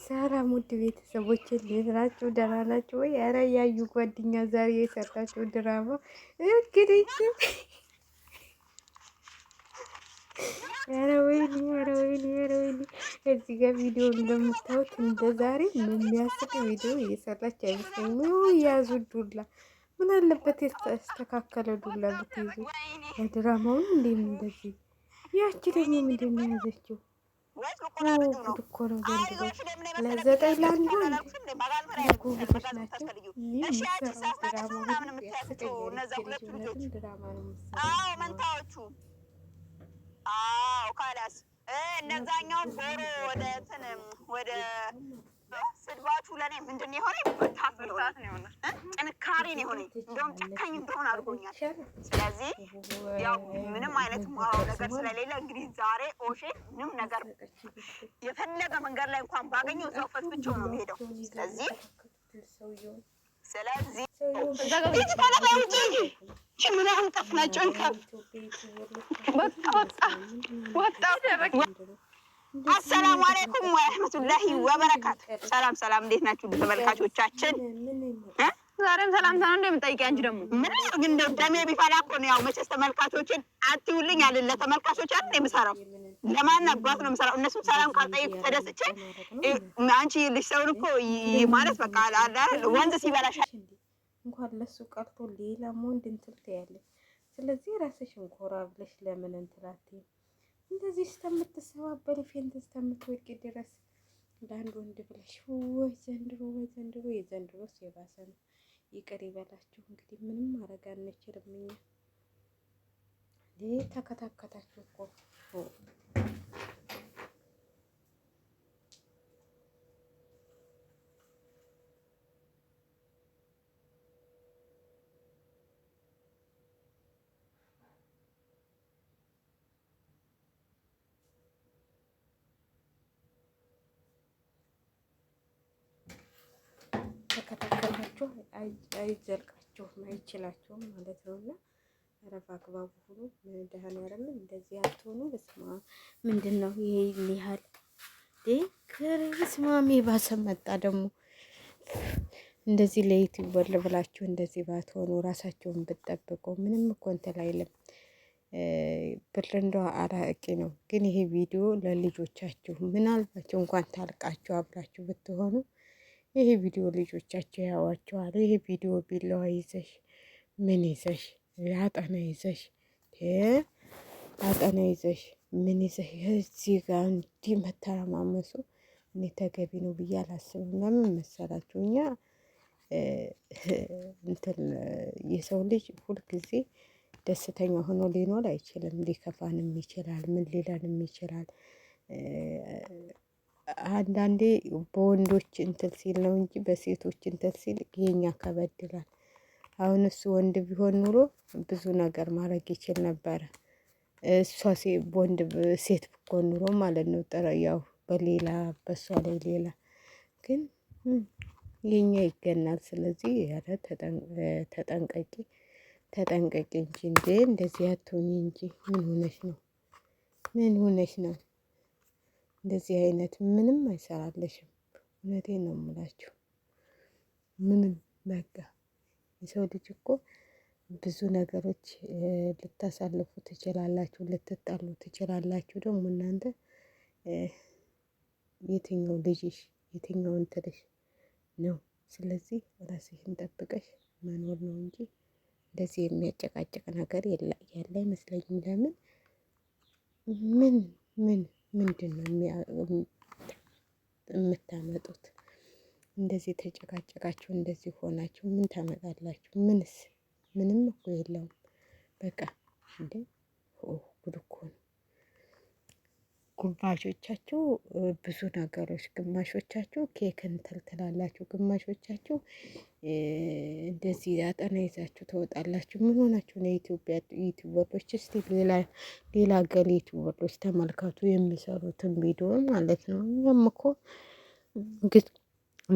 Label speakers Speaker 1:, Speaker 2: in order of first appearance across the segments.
Speaker 1: ሰላም ውድ ቤተሰቦች እንዴት ናችሁ? ደህና ናችሁ ወይ? ኧረ ያዩ ጓደኛ ዛሬ የሰራችው ድራማ እንግዲህ ኧረ ወይኔ ኧረ ወይኔ ኧረ ወይኔ እዚህ ጋር ቪዲዮ እንደምታዩት እንደ ዛሬ የሚያስቅ ቪዲዮ እየሰራች አይመስለኝም። ያዙ ዱላ ምን አለበት የተስተካከለ ዱላ ብትይዙ። ለድራማውን እንዴት እንደዚህ ያቺ ደግሞ ምንድን ነው የያዘችው? ጉድ እኮ ነው ዘንድሮ። ለዘጠኝ ለአንዱ ጉብቶች ናቸው የሚሰራው ድራማ ሁሉ ያስቀኛል። ልጅነትን ድራማ ነው የሚሰራው።
Speaker 2: ካላስ እነዛኛው ዞሮ ወደ እንትን ወደ ስድባችሁ ለእኔ ምንድን የሆነ ብርታት ነው የሆነ ጥንካሬ ነው የሆነ እንደውም ጨካኝ እንደሆነ አድርጎኛል። ስለዚህ ያው ምንም አይነት ማው ነገር ስለሌለ እንግዲህ ዛሬ ኦሼ ምንም ነገር የፈለገ መንገድ ላይ እንኳን ባገኘው ሰው ፈትፍቼው ነው የሚሄደው። ስለዚህ ቤት ታለባይ ውጭ እንጂ ምናምን ጠፍናቸውን አሰላሙ አለይኩም ወረህመቱላሂ ወበረካቱ። ሰላም ሰላም፣ እንዴት ናችሁ ተመልካቾቻችን? ዛሬም ሰላምታ ነው እንደምጠይቂያ እንጂ ደግሞ ምን ግን ደሜ ቢፈላ እኮ ነው። ያው መቼስ ተመልካቾችን አትዩልኝ አለ ለተመልካቾች አይደል የምሰራው፣ ለማን አባት ነው የምሰራው? እነሱም ሰላም ካልጠየቁ ተደስቼ አንቺ ልጅ ሰውን እኮ ማለት በቃ አይደል ወንዝ ሲበላሽ
Speaker 1: እንኳን ለሱ ቀርቶ ሌላ ወንድ እንትን ትያለሽ። ስለዚህ ራስሽን ኮራ ብለሽ ለምን እንትላት እንደዚህ እስከምትሰባበሪ ፌንት እስከምትወቂ ድረስ ለአንድ ወንድ ብለሽ ወይ ዘንድሮ ወይ ዘንድሮ የዘንድሮስ የባሰ ነው። ይቅር ይበላችሁ እንግዲህ ምንም ማድረግ አንችልም እኛ። ተከታከታችሁ እኮ ከተከታተላችሁ አይዘልቃችሁም አይችላችሁም ማለት ነው። እና ረፍ አግባቡ ሁሉ ደህና አይደለም እንደዚህ አትሆኑ። በስማ ምንድን ነው ይሄ ሊያል ከርስማሜ ባሰ መጣ ደግሞ እንደዚህ ለዩቲዩብ ብላችሁ እንደዚህ ባትሆኑ ራሳችሁን ብትጠብቁ ምንም እኮ እንትን አይልም። ብር እንደው አራቂ ነው። ግን ይሄ ቪዲዮ ለልጆቻችሁ ምናልባችሁ እንኳን ታልቃችሁ አብራችሁ ብትሆኑ ይሄ ቪዲዮ ልጆቻቸው ያዋቸዋል። ይሄ ቪዲዮ ቢላዋ ይዘሽ ምን ይዘሽ አጠና ይዘሽ አጠና ይዘሽ ምን ይዘሽ እዚህ ጋር እንዲህ መተረማመሱ እኔ ተገቢ ነው ብዬ አላስብም። ለምን መሰላችሁ? እኛ እንትን የሰው ልጅ ሁልጊዜ ደስተኛ ሆኖ ሊኖር አይችልም። ሊከፋንም ይችላል። ምን ሊለንም ይችላል። አንዳንዴ በወንዶች እንትን ሲል ነው እንጂ በሴቶች እንትን ሲል የኛ ከበድላል። አሁን እሱ ወንድ ቢሆን ኑሮ ብዙ ነገር ማድረግ ይችል ነበረ። እሷ ወንድ ሴት ብትሆን ኑሮ ማለት ነው ያው በሌላ በሷ ላይ ሌላ ግን የኛ ይገናል። ስለዚህ ያለ ተጠንቀቂ ተጠንቀቂ እንጂ እንደዚህ አትሆኚ እንጂ ምን ሆነሽ ነው? ምን ሆነሽ ነው? እንደዚህ አይነት ምንም አይሰራለሽም። እውነቴን ነው የምላችሁ። ምንም በቃ የሰው ልጅ እኮ ብዙ ነገሮች ልታሳልፉ ትችላላችሁ፣ ልትጣሉ ትችላላችሁ። ደግሞ እናንተ የትኛው ልጅሽ የትኛው እንትልሽ ነው? ስለዚህ ራስሽን ጠብቀሽ መኖር ነው እንጂ እንደዚህ የሚያጨቃጭቅ ነገር ያለ አይመስለኝም። ለምን ምንድን ነው የምታመጡት? እንደዚህ ተጨቃጨቃችሁ እንደዚህ ሆናችሁ ምን ታመጣላችሁ? ምንም እኮ የለውም። በቃ እንዴ ጉድ እኮ ነው። ግማሾቻችሁ ብዙ ነገሮች፣ ግማሾቻችሁ ኬክ እንትን ትላላችሁ፣ ግማሾቻችሁ እንደዚህ አጠና ይዛችሁ ትወጣላችሁ። ምን ሆናችሁ ነው? የኢትዮጵያ ዩቲዩበሮች እስቲ ሌላ ሀገር ዩቲዩበሮች ተመልከቱ የሚሰሩትን ቪዲዮ ማለት ነው። እኛም እኮ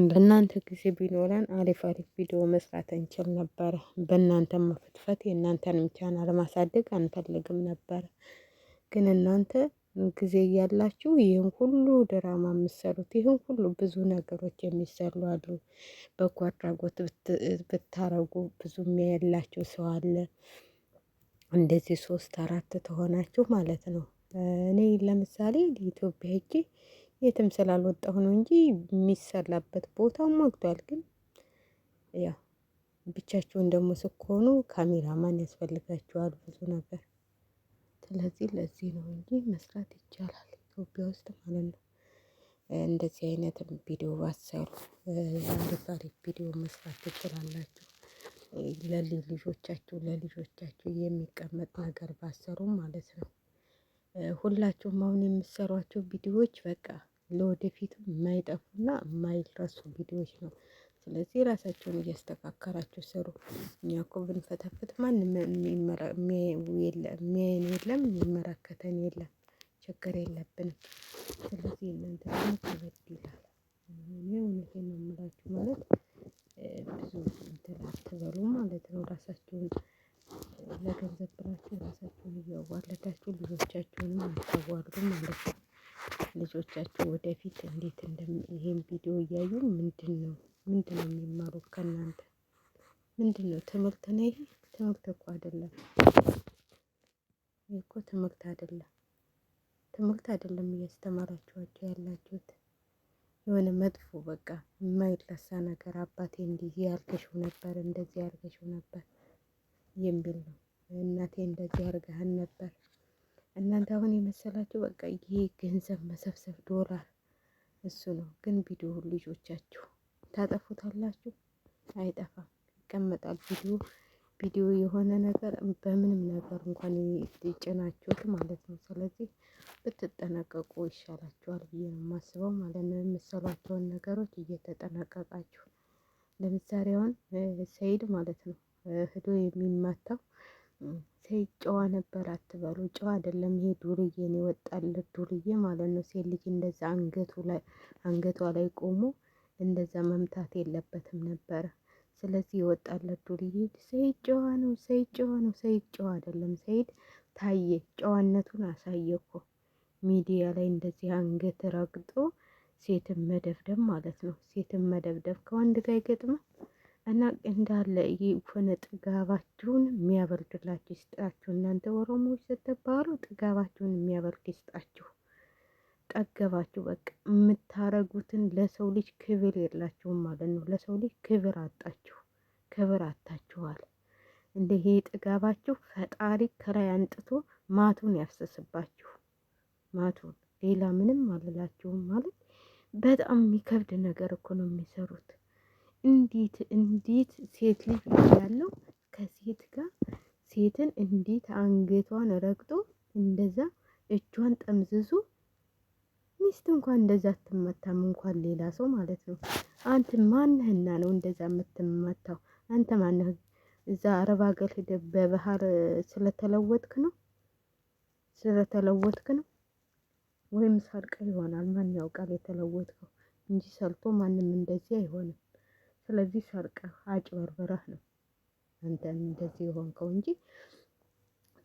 Speaker 1: በእናንተ ጊዜ ቢኖረን አሪፍ አሪፍ ቪዲዮ መስራት እንችል ነበረ። በእናንተ መፈትፈት የእናንተንም ቻናል ማሳደግ አንፈልግም ነበረ። ግን እናንተ ጊዜ እያላችሁ ይህን ሁሉ ድራማ የምትሰሩት? ይህን ሁሉ ብዙ ነገሮች የሚሰሩ አሉ። በጎ አድራጎት ብታረጉ ብዙ የሚያየላችሁ ሰው አለ። እንደዚህ 3 4 ተሆናችሁ ማለት ነው። እኔ ለምሳሌ ኢትዮጵያ ሄጄ የትም ስላልወጣሁ ነው እንጂ የሚሰላበት ቦታው ሞልቷል። ግን ያው ብቻችሁን ደግሞ ስትሆኑ ካሜራማን ያስፈልጋችኋል ብዙ ነገር። ስለዚህ ለዚህ ነው እንጂ መስራት ይቻላል ኢትዮጵያ ውስጥ ማለት ነው። እንደዚህ አይነት ቪዲዮ ባሰሩ አሪፍ አሪፍ ቪዲዮ መስራት ትችላላችሁ። ለልጆቻችሁ የሚቀመጥ ነገር ባሰሩ ማለት ነው። ሁላችሁም አሁን የምትሰሯቸው ቪዲዮዎች በቃ ለወደፊቱ የማይጠፉና የማይረሱ ቪዲዮዎች ነው። ስለዚህ ራሳቸውን እያስተካከላችሁ ስሩ። እኛ እኮ ብንፈተፍት ማንም የሚያየን የለም የሚመለከተን የለም። ችግር የለብንም። ስለዚህ እናንተ ደግሞ ከበድ ይላል። እኔ እውነቴን ነው የምላችሁ ማለት ብዙ እንትን አትበሉ ማለት ነው። ራሳችሁን ለገንዘብ ብላችሁ ራሳችሁን እያዋረዳችሁ ልጆቻችሁንም አታዋርዱ ማለት ነው። ልጆቻችሁ ወደፊት እንዴት ይሄን ቪዲዮ እያዩ ምንድነው የሚማሩት ከእናንተ? ምንድነው ትምህርት ነው ይሄ? ትምህርት እኮ አይደለም። ይሄ እኮ ትምህርት አይደለም። ትምህርት አይደለም እያስተማራችኋቸው ያላችሁት። የሆነ መጥፎ በቃ የማይረሳ ነገር አባቴ እንዲህ ያርገሽው ነበር እንደዚህ ያርገሽው ነበር የሚል ነው። እናቴ እንደዚህ አርገሃን ነበር። እናንተ አሁን የመሰላችሁ በቃ ይሄ ገንዘብ መሰብሰብ ዶላር እሱ ነው። ግን ቪዲዮ ልጆቻችሁ ታጠፉታላችሁ? አይጠፋም፣ ይቀመጣል። ቪዲዮ የሆነ ነገር በምንም ነገር እንኳን ጭናችሁት ማለት ነው። ስለዚህ ብትጠነቀቁ ይሻላችኋል ብዬ ነው የማስበው ማለት ነው። የምትሰሯቸውን ነገሮች እየተጠነቀቃችሁ። ለምሳሌ አሁን ሰይድ ማለት ነው ሄዶ የሚማታው ሰይድ ጨዋ ነበር አትበሉ። ጨዋ አይደለም ይሄ ዱርዬ ነው የወጣለት ዱርዬ ማለት ነው። ሴት ልጅ እንደዛ አንገቷ ላይ ቆሞ እንደዛ መምታት የለበትም ነበረ። ስለዚህ የወጣለት ዱርዬ ሰይድ ጨዋ ነው፣ ሰይድ ጨዋ ነው። ሰይድ ጨዋ አይደለም። ሰይድ ታየ፣ ጨዋነቱን አሳየ እኮ ሚዲያ ላይ እንደዚህ አንገት ረግጦ ሴትን መደብደብ ማለት ነው። ሴትን መደብደብ ከወንድ ጋር አይገጥምም። እና እንዳለ የሆነ ጥጋባችሁን የሚያበርድላችሁ ይስጣችሁ። እናንተ ኦሮሞዎች ስትባሉ ጥጋባችሁን የሚያበርድ ይስጣችሁ። ጠገባችሁ በቃ የምታረጉትን ለሰው ልጅ ክብር የላችሁም ማለት ነው። ለሰው ልጅ ክብር አጣችሁ፣ ክብር አታችኋል። እንደ ይሄ ጥጋባችሁ ፈጣሪ ከላይ አንጥቶ ማቱን ያፍሰስባችሁ፣ ማቱን። ሌላ ምንም አልላችሁም። ማለት በጣም የሚከብድ ነገር እኮ ነው የሚሰሩት። እንዴት ሴት ልጅ ያለው ከሴት ጋር ሴትን እንዴት አንገቷን ረግጦ እንደዛ እጇን ጠምዝዙ። ሚስት እንኳን እንደዛ አትመታም፣ እንኳን ሌላ ሰው ማለት ነው። አንተ ማንህና ነው እንደዛ የምትመታው? አንተ ማንህ? እዛ አረብ ሀገር ሄደህ በባህር ስለተለወጥክ ነው ወይም ሰርቀ ይሆናል። ማን ያውቃል የተለወጥከው እንጂ ሰርቶ ማንም እንደዚህ አይሆንም። ስለዚህ ሰርቀህ አጭበርብረህ ነው አንተ እንደዚህ የሆንከው እንጂ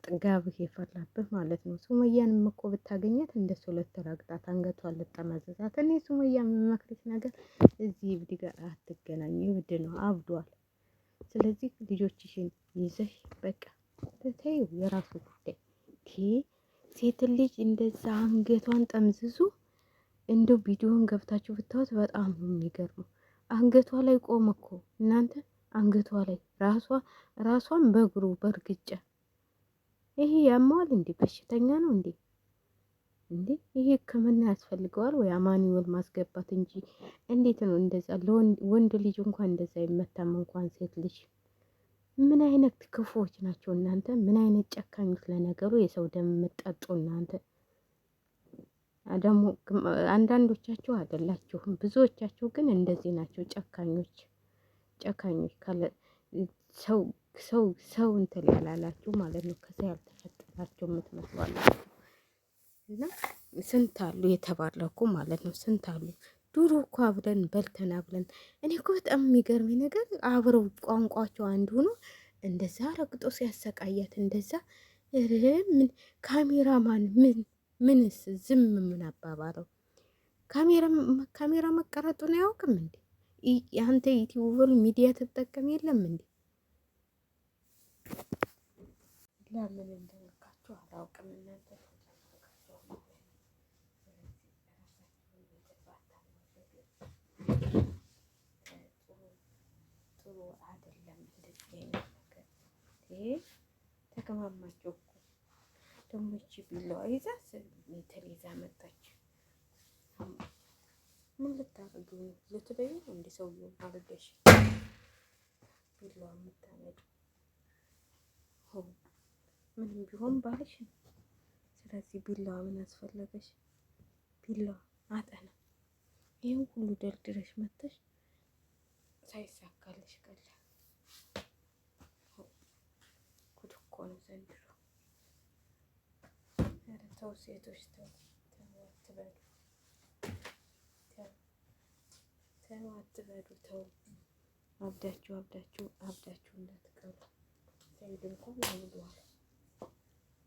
Speaker 1: ጥጋብህ የፈላብህ ማለት ነው። ሱመያንም እኮ ብታገኛት እንደሱ ልትረግጣት አንገቷን ልጠመዝዛት። እኔ ሱመያ የምመክርሽ ነገር እዚህ እብድ ጋር አትገናኝ። እብድ ነው፣ አብዷል። ስለዚህ ልጆችሽን ይዘሽ በቃ ተይው፣ የራሱ ጉዳይ። ሴትን ልጅ እንደዛ አንገቷን ጠምዝዙ። እንደው ቪዲዮን ገብታችሁ ብታዩት በጣም ነው የሚገርመው። አንገቷ ላይ ቆመ እኮ እናንተ፣ አንገቷ ላይ ራሷን በእግሩ በእርግጫ። ይሄ ያማዋል እንዴ? በሽተኛ ነው እንዴ? ይሄ ሕክምና ያስፈልገዋል ወይ አማኑኤል ማስገባት እንጂ እንዴት ነው እንደዛ? ለወንድ ልጅ እንኳን እንደዛ አይመታም፣ እንኳን ሴት ልጅ። ምን አይነት ክፉዎች ናቸው እናንተ? ምን አይነት ጨካኞች! ለነገሩ የሰው ደም የምትጠጡ እናንተ ደግሞ አንዳንዶቻችሁ አይደላችሁም፣ ብዙዎቻችሁ ግን እንደዚህ ናቸው። ጨካኞች ካለ ሰው እንትን ያላላችሁ ማለት ነው። ከዛ ያልተፈጠራቸው የምትመስሏላችሁ። እና ስንት አሉ የተባረኩ ማለት ነው። ስንት አሉ። ድሮ እኮ አብረን በልተን አብረን። እኔ እኮ በጣም የሚገርመኝ ነገር አብረው ቋንቋቸው አንድ ሆኖ እንደዛ ረግጦ ሲያሰቃያት እንደዛ ምን ካሜራማን ምን ምንስ ዝም ምን አባባለው? ካሜራ መቀረጡን አያውቅም እንዴ? አንተ ዩቲዩበር ሚዲያ ትጠቀም የለም እንዴ? ለምን እንደነካችሁ አላውቅም። እናንተ ጥሩ አይደለም እንደዚህ አይነት ነገር። ይሄ ተከማማቸው እኮ ደግሞ እቺ ቢላዋ ይዛ ሜትር ይዛ መጣች። ምን ልታረጉ ነው? ልትበዩ ነው እንደ ሰውዬው አድርገሽ ቢላዋ የምታመጪው? ምንም ቢሆን ባልሽ ነው። ስለዚህ ቢላዋ ምን አስፈለገሽ? ቢላዋ አጠና ይሄን ሁሉ ደርድረሽ መተሽ ሳይሳካልሽ ቀለ። ጉድ እኮ ነው ዘንድሮ። ኧረ ተው ሴቶች ተው አትበሉ፣ ተው አትበሉ፣ ተው አብዳችሁ እንዳትቀሩ። ሰይድ እንኳን አብዷል።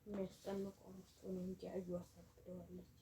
Speaker 1: የሚያስጠንቀው እሱ ነው እንጂ አዩ አሳብደዋለች።